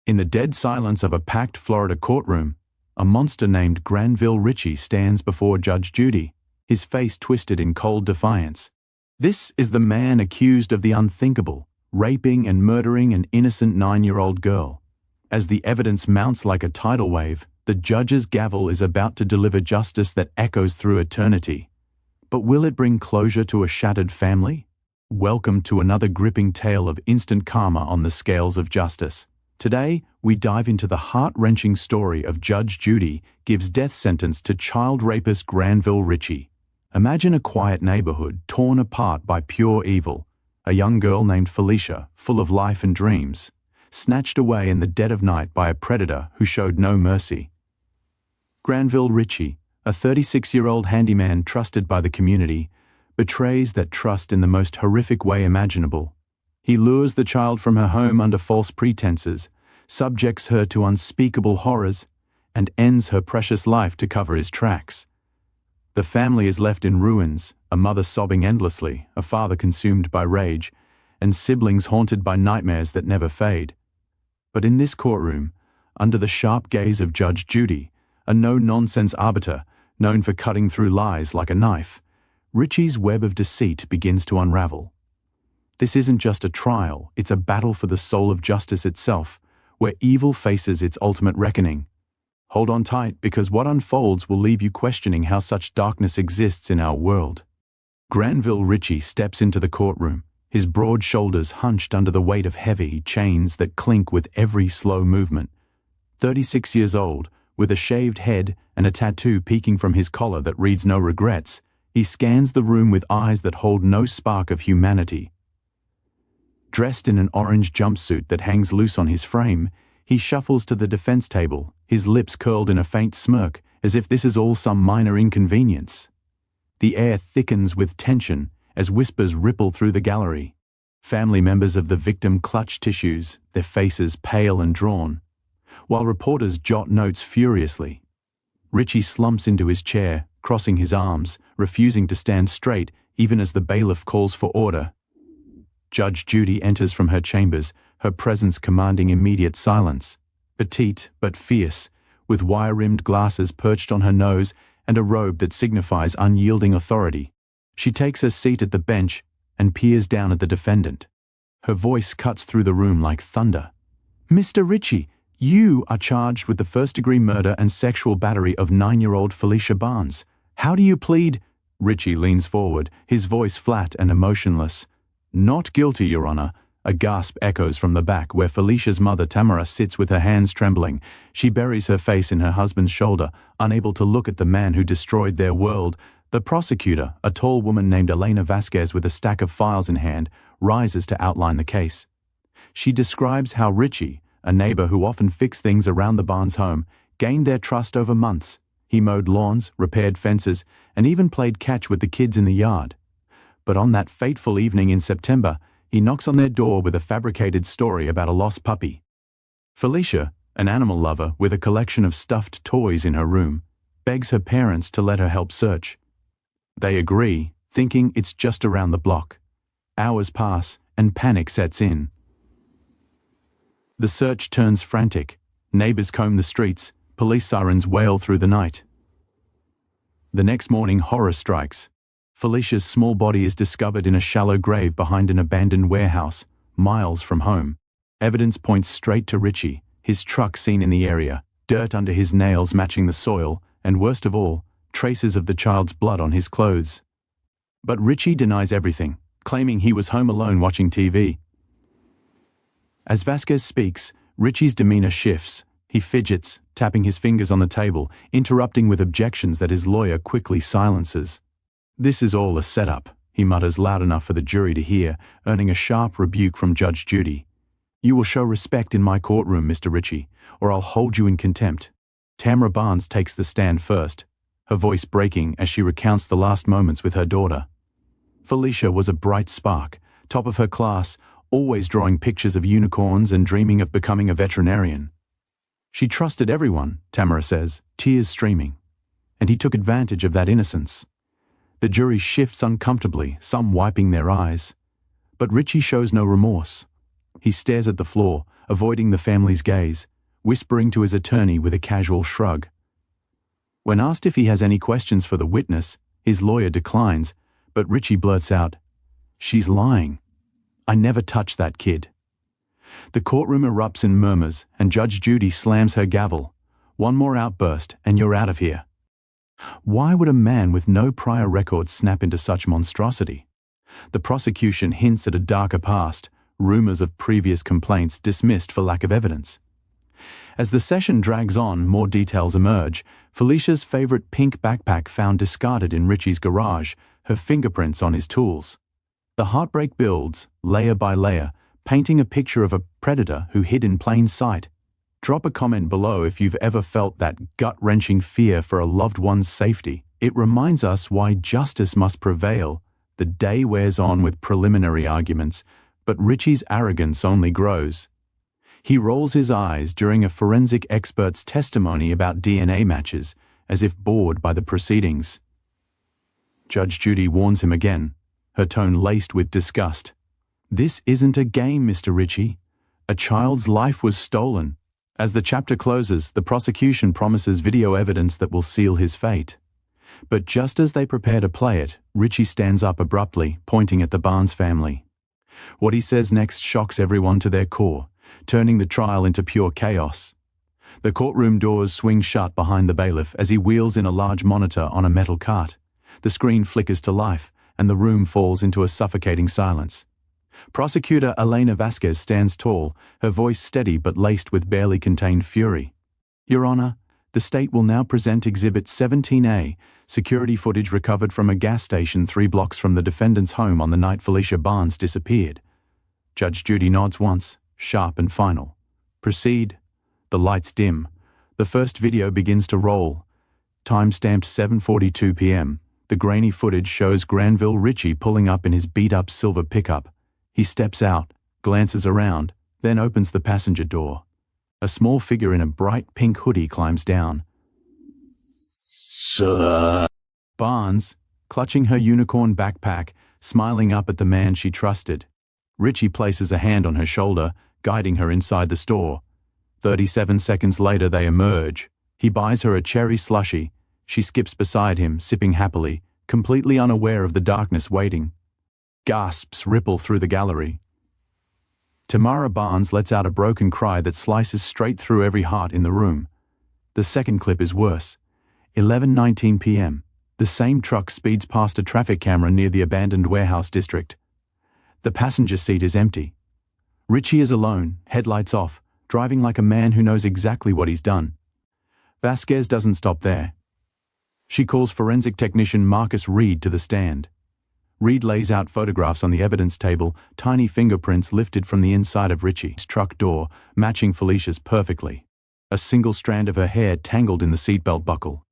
In the dead silence of a packed Florida courtroom, a monster named Granville Ritchie stands before Judge Judy, his face twisted in cold defiance. This is the man accused of the unthinkable, raping and murdering an innocent 9-year-old girl. As the evidence mounts like a tidal wave, the judge's gavel is about to deliver justice that echoes through eternity. But will it bring closure to a shattered family? Welcome to another gripping tale of instant karma on the scales of justice. Today, we dive into the heart-wrenching story of Judge Judy gives death sentence to child rapist Granville Ritchie. Imagine a quiet neighborhood torn apart by pure evil. A young girl named Felicia, full of life and dreams, snatched away in the dead of night by a predator who showed no mercy. Granville Ritchie, a 36-year-old handyman trusted by the community, betrays that trust in the most horrific way imaginable. He lures the child from her home under false pretenses, subjects her to unspeakable horrors, and ends her precious life to cover his tracks. The family is left in ruins, a mother sobbing endlessly, a father consumed by rage, and siblings haunted by nightmares that never fade. But in this courtroom, under the sharp gaze of Judge Judy, a no-nonsense arbiter, known for cutting through lies like a knife, Ritchie's web of deceit begins to unravel. This isn't just a trial, it's a battle for the soul of justice itself, where evil faces its ultimate reckoning. Hold on tight, because what unfolds will leave you questioning how such darkness exists in our world. Granville Ritchie steps into the courtroom, his broad shoulders hunched under the weight of heavy chains that clink with every slow movement. 36 years old, with a shaved head and a tattoo peeking from his collar that reads no regrets, he scans the room with eyes that hold no spark of humanity. Dressed in an orange jumpsuit that hangs loose on his frame, he shuffles to the defense table, his lips curled in a faint smirk, as if this is all some minor inconvenience. The air thickens with tension as whispers ripple through the gallery. Family members of the victim clutch tissues, their faces pale and drawn, while reporters jot notes furiously. Ritchie slumps into his chair, crossing his arms, refusing to stand straight even as the bailiff calls for order. Judge Judy enters from her chambers, her presence commanding immediate silence. Petite but fierce, with wire-rimmed glasses perched on her nose and a robe that signifies unyielding authority. She takes her seat at the bench and peers down at the defendant. Her voice cuts through the room like thunder. "Mr. Ritchie, you are charged with the first-degree murder and sexual battery of 9-year-old Felicia Barnes. How do you plead?" Ritchie leans forward, his voice flat and emotionless. "Not guilty, Your Honor." A gasp echoes from the back, where Felicia's mother Tamara sits with her hands trembling. She buries her face in her husband's shoulder, unable to look at the man who destroyed their world. The prosecutor, a tall woman named Elena Vasquez with a stack of files in hand, rises to outline the case. She describes how Ritchie, a neighbor who often fixed things around the Barnes home, gained their trust over months. He mowed lawns, repaired fences, and even played catch with the kids in the yard. But on that fateful evening in September, he knocks on their door with a fabricated story about a lost puppy. Felicia, an animal lover with a collection of stuffed toys in her room, begs her parents to let her help search. They agree, thinking it's just around the block. Hours pass, and panic sets in. The search turns frantic. Neighbors comb the streets, police sirens wail through the night. The next morning, horror strikes. Felicia's small body is discovered in a shallow grave behind an abandoned warehouse, miles from home. Evidence points straight to Ritchie, his truck seen in the area, dirt under his nails matching the soil, and worst of all, traces of the child's blood on his clothes. But Ritchie denies everything, claiming he was home alone watching TV. As Vasquez speaks, Ritchie's demeanor shifts. He fidgets, tapping his fingers on the table, interrupting with objections that his lawyer quickly silences. "This is all a setup," he mutters loud enough for the jury to hear, earning a sharp rebuke from Judge Judy. "You will show respect in my courtroom, Mr. Ritchie, or I'll hold you in contempt." Tamara Barnes takes the stand first, her voice breaking as she recounts the last moments with her daughter. Felicia was a bright spark, top of her class, always drawing pictures of unicorns and dreaming of becoming a veterinarian. "She trusted everyone," Tamara says, tears streaming, "and he took advantage of that innocence." The jury shifts uncomfortably, some wiping their eyes. But Ritchie shows no remorse. He stares at the floor, avoiding the family's gaze, whispering to his attorney with a casual shrug. When asked if he has any questions for the witness, his lawyer declines, but Ritchie blurts out, "She's lying. I never touched that kid." The courtroom erupts in murmurs, and Judge Judy slams her gavel. "One more outburst, and you're out of here." Why would a man with no prior record snap into such monstrosity? The prosecution hints at a darker past, rumors of previous complaints dismissed for lack of evidence. As the session drags on, more details emerge. Felicia's favorite pink backpack found discarded in Ritchie's garage, her fingerprints on his tools. The heartbreak builds, layer by layer, painting a picture of a predator who hid in plain sight. Drop a comment below if you've ever felt that gut-wrenching fear for a loved one's safety. It reminds us why justice must prevail. The day wears on with preliminary arguments, but Ritchie's arrogance only grows. He rolls his eyes during a forensic expert's testimony about DNA matches, as if bored by the proceedings. Judge Judy warns him again, her tone laced with disgust. "This isn't a game, Mr. Ritchie. A child's life was stolen." As the chapter closes, the prosecution promises video evidence that will seal his fate. But just as they prepare to play it, Ritchie stands up abruptly, pointing at the Barnes family. What he says next shocks everyone to their core, turning the trial into pure chaos. The courtroom doors swing shut behind the bailiff as he wheels in a large monitor on a metal cart. The screen flickers to life, and the room falls into a suffocating silence. Prosecutor Elena Vasquez stands tall, her voice steady but laced with barely contained fury. "Your Honor, the state will now present Exhibit 17A, security footage recovered from a gas station 3 blocks from the defendant's home on the night Felicia Barnes disappeared." Judge Judy nods once, sharp and final. "Proceed." The lights dim. The first video begins to roll. Time-stamped 7:42 p.m. The grainy footage shows Granville Ritchie pulling up in his beat-up silver pickup. He steps out, glances around, then opens the passenger door. A small figure in a bright pink hoodie climbs down. "Sir." Barnes, clutching her unicorn backpack, smiling up at the man she trusted. Ritchie places a hand on her shoulder, guiding her inside the store. 37 seconds later they emerge. He buys her a cherry slushie. She skips beside him, sipping happily, completely unaware of the darkness waiting. Gasps ripple through the gallery. Tamara Barnes lets out a broken cry that slices straight through every heart in the room. The second clip is worse. 11:19 p.m. The same truck speeds past a traffic camera near the abandoned warehouse district. The passenger seat is empty. Ritchie is alone, headlights off, driving like a man who knows exactly what he's done. Vasquez doesn't stop there. She calls forensic technician Marcus Reed to the stand. Reed lays out photographs on the evidence table, tiny fingerprints lifted from the inside of Ritchie's truck door, matching Felicia's perfectly. A single strand of her hair tangled in the seatbelt buckle.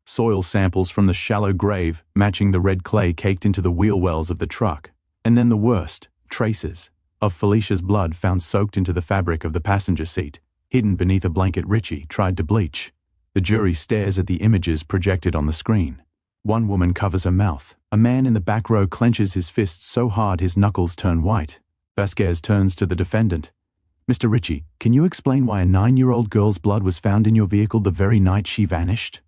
Soil samples from the shallow grave, matching the red clay caked into the wheel wells of the truck. And then the worst, traces of Felicia's blood found soaked into the fabric of the passenger seat, hidden beneath a blanket Ritchie tried to bleach. The jury stares at the images projected on the screen. One woman covers her mouth. A man in the back row clenches his fists so hard his knuckles turn white. Vasquez turns to the defendant. "Mr. Ritchie, can you explain why a 9-year-old girl's blood was found in your vehicle the very night she vanished?"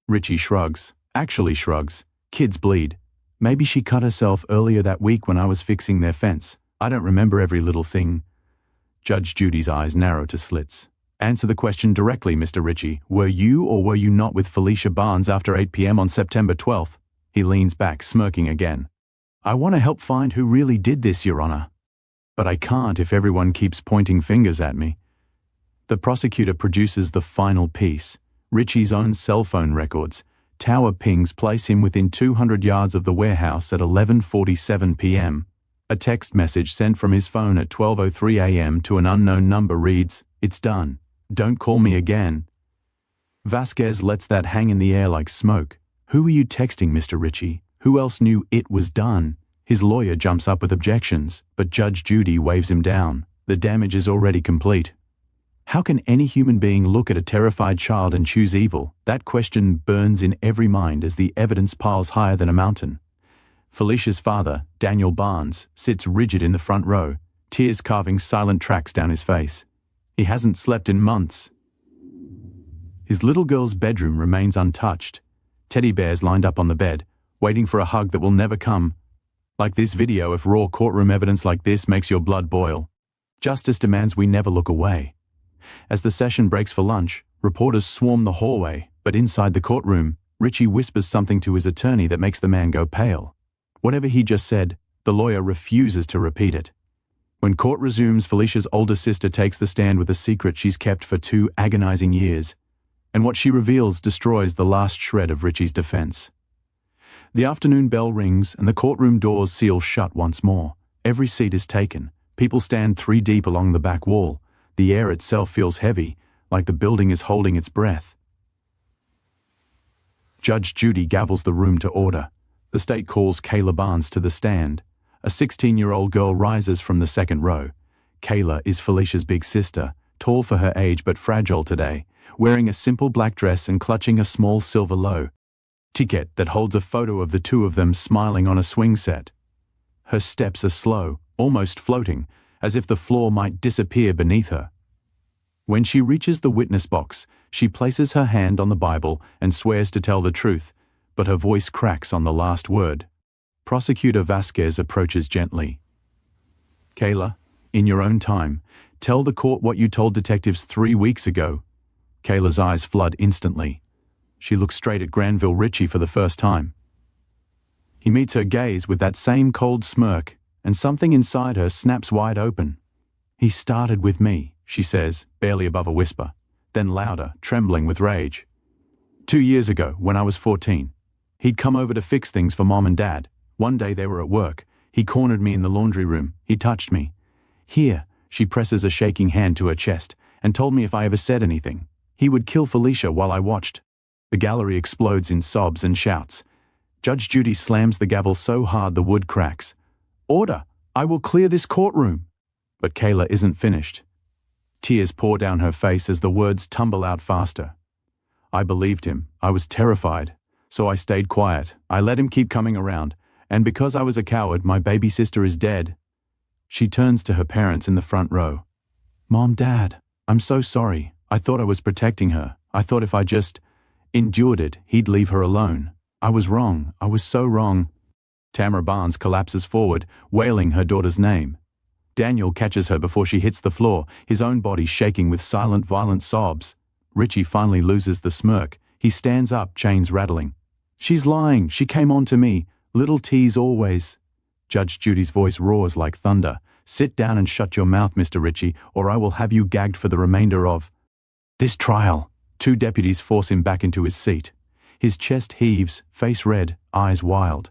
Ritchie shrugs. Actually shrugs. "Kids bleed. Maybe she cut herself earlier that week when I was fixing their fence. I don't remember every little thing." Judge Judy's eyes narrow to slits. "Answer the question directly, Mr. Ritchie. Were you or were you not with Felicia Barnes after 8 p.m. on September 12th? He leans back, smirking again. "I want to help find who really did this, Your Honor. But I can't if everyone keeps pointing fingers at me." The prosecutor produces the final piece. Ritchie's own cell phone records. Tower pings place him within 200 yards of the warehouse at 11:47 p.m. A text message sent from his phone at 12:03 a.m. to an unknown number reads, "It's done. Don't call me again." Vasquez lets that hang in the air like smoke. "Who are you texting, Mr. Ritchie? Who else knew it was done?" His lawyer jumps up with objections, but Judge Judy waves him down. The damage is already complete. How can any human being look at a terrified child and choose evil? That question burns in every mind as the evidence piles higher than a mountain. Felicia's father, Daniel Barnes, sits rigid in the front row, tears carving silent tracks down his face. He hasn't slept in months. His little girl's bedroom remains untouched. Teddy bears lined up on the bed, waiting for a hug that will never come. Like this video, if raw courtroom evidence like this makes your blood boil. Justice demands we never look away. As the session breaks for lunch, reporters swarm the hallway, but inside the courtroom, Ritchie whispers something to his attorney that makes the man go pale. Whatever he just said, the lawyer refuses to repeat it. When court resumes, Felicia's older sister takes the stand with a secret she's kept for 2 agonizing years, and what she reveals destroys the last shred of Ritchie's defense. The afternoon bell rings and the courtroom doors seal shut once more. Every seat is taken. People stand 3 deep along the back wall. The air itself feels heavy, like the building is holding its breath. Judge Judy gavels the room to order. The state calls Kayla Barnes to the stand. A 16-year-old girl rises from the second row. Kayla is Felicia's big sister, tall for her age but fragile today, wearing a simple black dress and clutching a small silver low ticket that holds a photo of the two of them smiling on a swing set. Her steps are slow, almost floating, as if the floor might disappear beneath her. When she reaches the witness box, she places her hand on the Bible and swears to tell the truth, but her voice cracks on the last word. Prosecutor Vasquez approaches gently. Kayla, in your own time, tell the court what you told detectives 3 weeks ago. Kayla's eyes flood instantly. She looks straight at Granville Ritchie for the first time. He meets her gaze with that same cold smirk, and something inside her snaps wide open. He started with me, she says, barely above a whisper, then louder, trembling with rage. 2 years ago, when I was 14, he'd come over to fix things for Mom and Dad. One day they were at work. He cornered me in the laundry room. He touched me. Here, she presses a shaking hand to her chest, and told me if I ever said anything, he would kill Felicia while I watched. The gallery explodes in sobs and shouts. Judge Judy slams the gavel so hard the wood cracks. Order! I will clear this courtroom! But Kayla isn't finished. Tears pour down her face as the words tumble out faster. I believed him. I was terrified. So I stayed quiet. I let him keep coming around. And because I was a coward, my baby sister is dead. She turns to her parents in the front row. Mom, Dad, I'm so sorry. I thought I was protecting her. I thought if I just endured it, he'd leave her alone. I was wrong. I was so wrong. Tamara Barnes collapses forward, wailing her daughter's name. Daniel catches her before she hits the floor, his own body shaking with silent, violent sobs. Ritchie finally loses the smirk. He stands up, chains rattling. She's lying. She came on to me. Little tease always. Judge Judy's voice roars like thunder. Sit down and shut your mouth, Mr. Ritchie, or I will have you gagged for the remainder of this trial. 2 deputies force him back into his seat. His chest heaves, face red, eyes wild.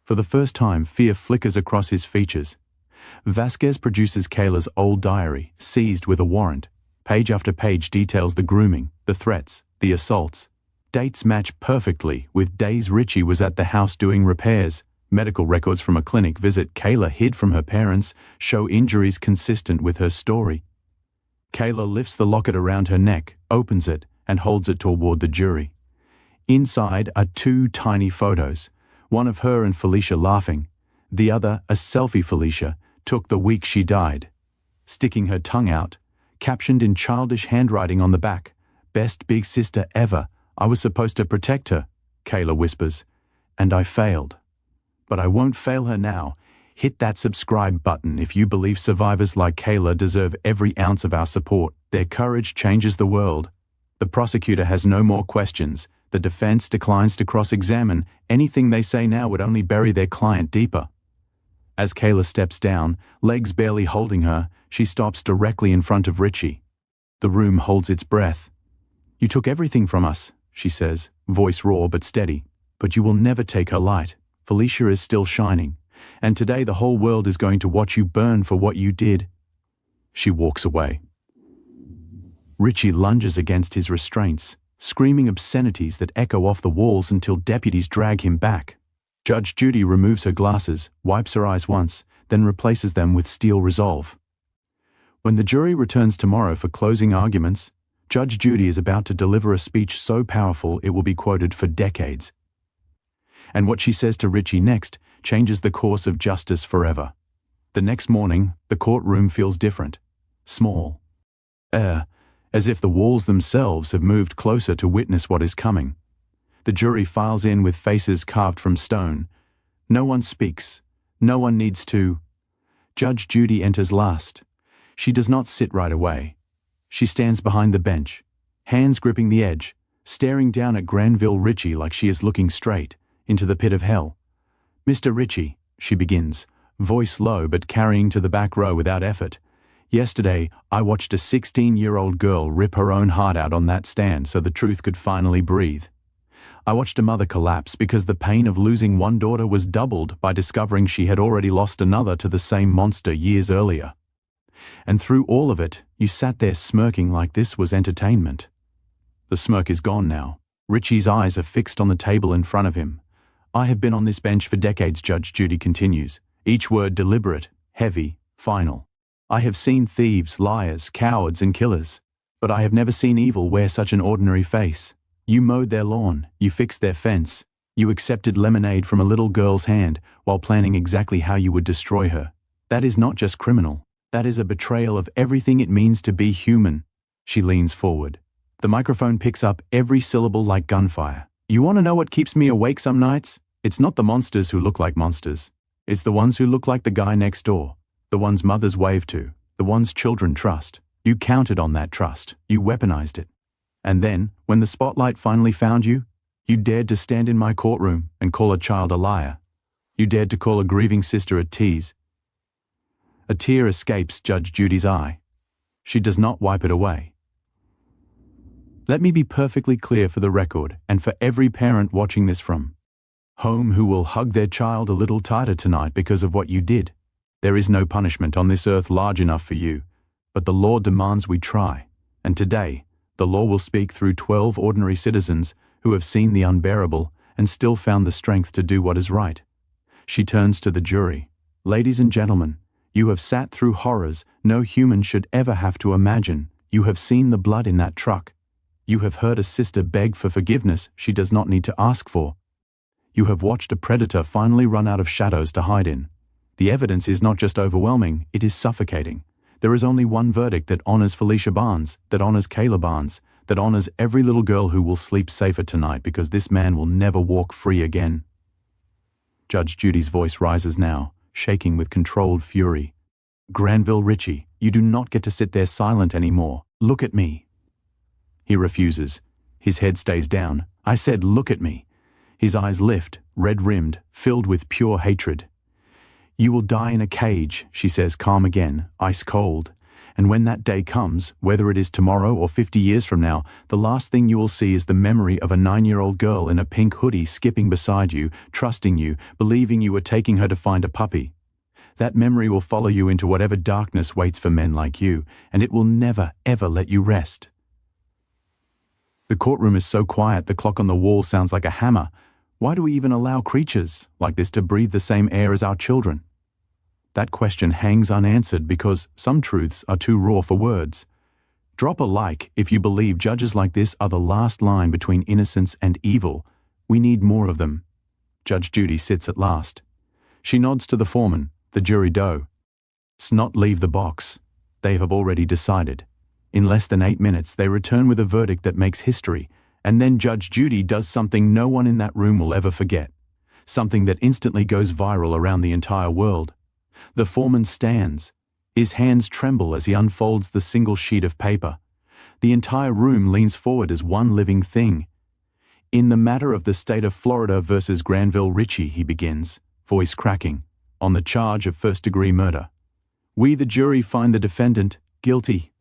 For the first time, fear flickers across his features. Vasquez produces Kayla's old diary, seized with a warrant. Page after page details the grooming, the threats, the assaults. Dates match perfectly with days Ritchie was at the house doing repairs. Medical records from a clinic visit Kayla hid from her parents show injuries consistent with her story. Kayla lifts the locket around her neck, opens it, and holds it toward the jury. Inside are 2 tiny photos, one of her and Felicia laughing, the other a selfie Felicia took the week she died. Sticking her tongue out, captioned in childish handwriting on the back, "Best big sister ever. I was supposed to protect her," Kayla whispers, "and I failed. But I won't fail her now. Hit that subscribe button if you believe survivors like Kayla deserve every ounce of our support. Their courage changes the world." The prosecutor has no more questions. The defense declines to cross-examine. Anything they say now would only bury their client deeper. As Kayla steps down, legs barely holding her, she stops directly in front of Ritchie. The room holds its breath. "You took everything from us," she says, voice raw but steady. "But you will never take her light. Felicia is still shining. And today the whole world is going to watch you burn for what you did." She walks away. Ritchie lunges against his restraints, screaming obscenities that echo off the walls until deputies drag him back. Judge Judy removes her glasses, wipes her eyes once, then replaces them with steel resolve. When the jury returns tomorrow for closing arguments, Judge Judy is about to deliver a speech so powerful it will be quoted for decades. And what she says to Ritchie next changes the course of justice forever. The next morning, the courtroom feels different. Small, Er, as if the walls themselves have moved closer to witness what is coming. The jury files in with faces carved from stone. No one speaks. No one needs to. Judge Judy enters last. She does not sit right away. She stands behind the bench, hands gripping the edge, staring down at Granville Ritchie like she is looking straight into the pit of hell. "Mr. Ritchie," she begins, voice low but carrying to the back row without effort. "Yesterday, I watched a 16-year-old girl rip her own heart out on that stand so the truth could finally breathe. I watched a mother collapse because the pain of losing one daughter was doubled by discovering she had already lost another to the same monster years earlier. And through all of it, you sat there smirking like this was entertainment." The smirk is gone now. Ritchie's eyes are fixed on the table in front of him. "I have been on this bench for decades," Judge Judy continues, each word deliberate, heavy, final. "I have seen thieves, liars, cowards, and killers, but I have never seen evil wear such an ordinary face. You mowed their lawn, you fixed their fence, you accepted lemonade from a little girl's hand while planning exactly how you would destroy her. That is not just criminal. That is a betrayal of everything it means to be human." She leans forward. The microphone picks up every syllable like gunfire. "You want to know what keeps me awake some nights? It's not the monsters who look like monsters. It's the ones who look like the guy next door, the ones mothers wave to, the ones children trust. You counted on that trust. You weaponized it. And then, when the spotlight finally found you, you dared to stand in my courtroom and call a child a liar. You dared to call a grieving sister a tease." A tear escapes Judge Judy's eye. She does not wipe it away. "Let me be perfectly clear for the record and for every parent watching this from home who will hug their child a little tighter tonight because of what you did. There is no punishment on this earth large enough for you, but the law demands we try. And today, the law will speak through 12 ordinary citizens who have seen the unbearable and still found the strength to do what is right." She turns to the jury. "Ladies and gentlemen, you have sat through horrors no human should ever have to imagine. You have seen the blood in that truck. You have heard a sister beg for forgiveness she does not need to ask for. You have watched a predator finally run out of shadows to hide in. The evidence is not just overwhelming, it is suffocating. There is only one verdict that honors Felicia Barnes, that honors Kayla Barnes, that honors every little girl who will sleep safer tonight because this man will never walk free again." Judge Judy's voice rises now, shaking with controlled fury. "Granville Ritchie, you do not get to sit there silent anymore. Look at me." He refuses. His head stays down. "I said, look at me." His eyes lift, red-rimmed, filled with pure hatred. "You will die in a cage," she says, calm again, ice cold. "And when that day comes, whether it is tomorrow or 50 years from now, the last thing you will see is the memory of a 9-year-old girl in a pink hoodie skipping beside you, trusting you, believing you were taking her to find a puppy. That memory will follow you into whatever darkness waits for men like you, and it will never, ever let you rest." The courtroom is so quiet the clock on the wall sounds like a hammer. Why do we even allow creatures like this to breathe the same air as our children? That question hangs unanswered because some truths are too raw for words. Drop a like if you believe judges like this are the last line between innocence and evil. We need more of them. Judge Judy sits at last. She nods to the foreman, the jury doe. "Let's not leave the box. They have already decided." In less than 8 minutes, they return with a verdict that makes history, and then Judge Judy does something no one in that room will ever forget. Something that instantly goes viral around the entire world. The foreman stands. His hands tremble as he unfolds the single sheet of paper. The entire room leans forward as one living thing. "In the matter of the state of Florida versus Granville Ritchie," he begins, voice cracking, "on the charge of first-degree murder. We, the jury, find the defendant guilty."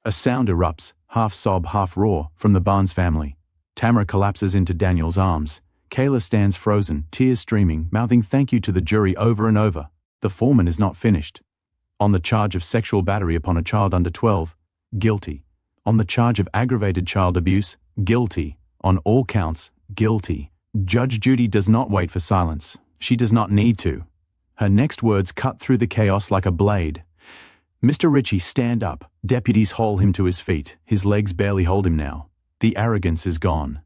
A sound erupts, half sob, half roar, from the Barnes family. Tamara collapses into Daniel's arms. Kayla stands frozen, tears streaming, mouthing thank you to the jury over and over. The foreman is not finished. "On the charge of sexual battery upon a child under 12, guilty. On the charge of aggravated child abuse, guilty. On all counts, guilty." Judge Judy does not wait for silence. She does not need to. Her next words cut through the chaos like a blade. "Mr. Ritchie, stand up." Deputies haul him to his feet. His legs barely hold him now. The arrogance is gone.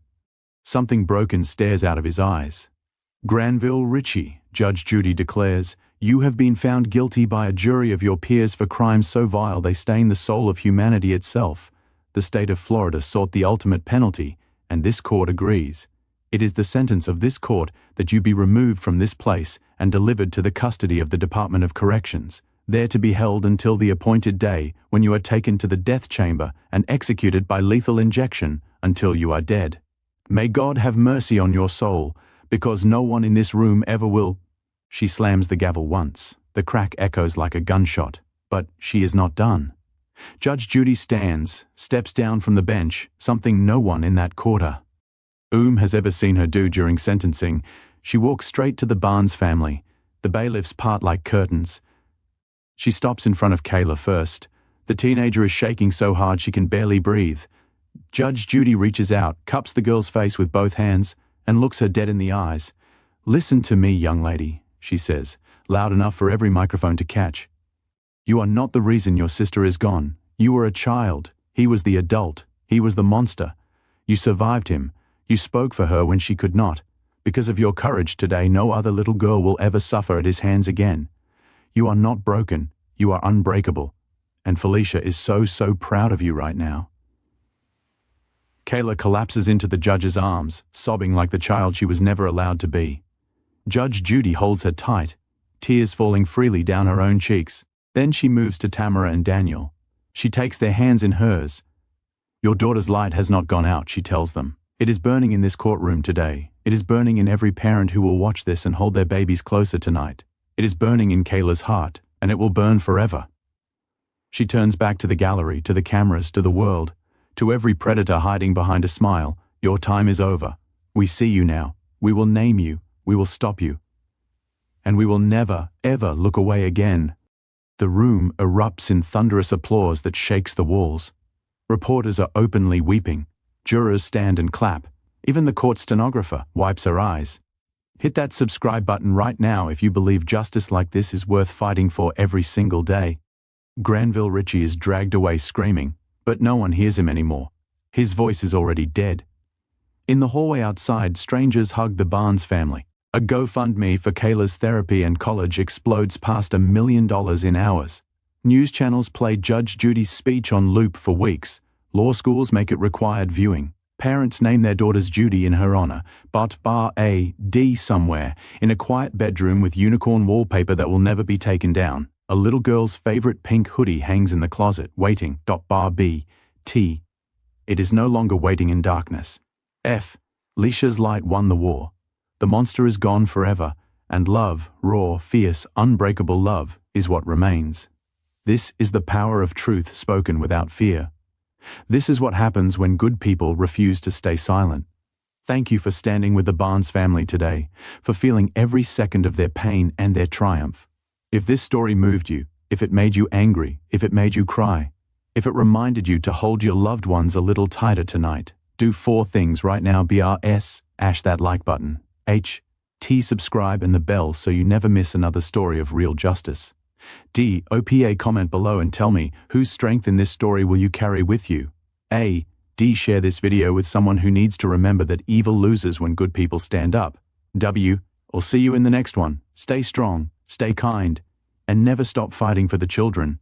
Something broken stares out of his eyes. "Granville Ritchie," Judge Judy declares, You have been found guilty by a jury of your peers for crimes so vile they stain the soul of humanity itself. The state of Florida sought the ultimate penalty, and this court agrees. It is the sentence of this court that you be removed from this place and delivered to the custody of the Department of Corrections, there to be held until the appointed day when you are taken to the death chamber and executed by lethal injection until you are dead. May God have mercy on your soul, because no one in this room ever will. She slams the gavel once. The crack echoes like a gunshot, but she is not done. Judge Judy steps down from the bench, something no one in that quarter has ever seen her do during sentencing. She walks straight to the Barnes family. The bailiffs part like curtains. She stops in front of Kayla first. The teenager is shaking so hard she can barely breathe. Judge Judy reaches out, cups the girl's face with both hands, and looks her dead in the eyes. "Listen to me, young lady," she says, loud enough for every microphone to catch. "You are not the reason your sister is gone. You were a child. He was the adult. He was the monster. You survived him. You spoke for her when she could not. Because of your courage today, no other little girl will ever suffer at his hands again. You are not broken. You are unbreakable. And Felicia is so proud of you right now." Kayla collapses into the judge's arms, sobbing like the child she was never allowed to be. Judge Judy holds her tight, tears falling freely down her own cheeks. Then she moves to Tamara and Daniel. She takes their hands in hers. "Your daughter's light has not gone out," she tells them. "It is burning in this courtroom today. It is burning in every parent who will watch this and hold their babies closer tonight. It is burning in Kayla's heart, and it will burn forever." She turns back to the gallery, to the cameras, to the world, to every predator hiding behind a smile. "Your time is over. We see you now. We will name you. We will stop you. And we will never, ever look away again." The room erupts in thunderous applause that shakes the walls. Reporters are openly weeping. Jurors stand and clap. Even the court stenographer wipes her eyes. Hit that subscribe button right now if you believe justice like this is worth fighting for every single day. Granville Ritchie is dragged away screaming, but no one hears him anymore. His voice is already dead. In the hallway outside, strangers hug the Barnes family. A GoFundMe for Kayla's therapy and college explodes past $1 million in hours. News channels play Judge Judy's speech on loop for weeks. Law schools make it required viewing. Parents name their daughters Judy in her honor, but bar a D somewhere, in a quiet bedroom with unicorn wallpaper that will never be taken down. A little girl's favorite pink hoodie hangs in the closet, waiting. Bar B T. It is no longer waiting in darkness. F. Felicia's light won the war. The monster is gone forever, and love, raw, fierce, unbreakable love, is what remains. This is the power of truth spoken without fear. This is what happens when good people refuse to stay silent. Thank you for standing with the Barnes family today, for feeling every second of their pain and their triumph. If this story moved you, if it made you angry, if it made you cry, if it reminded you to hold your loved ones a little tighter tonight, do 4 things right now. BRS, ash that like button. H, T, subscribe and the bell so you never miss another story of real justice. D, OPA, comment below and tell me whose strength in this story will you carry with you. A, D, share this video with someone who needs to remember that evil loses when good people stand up. W, I'll see you in the next one. Stay strong, stay kind, and never stop fighting for the children.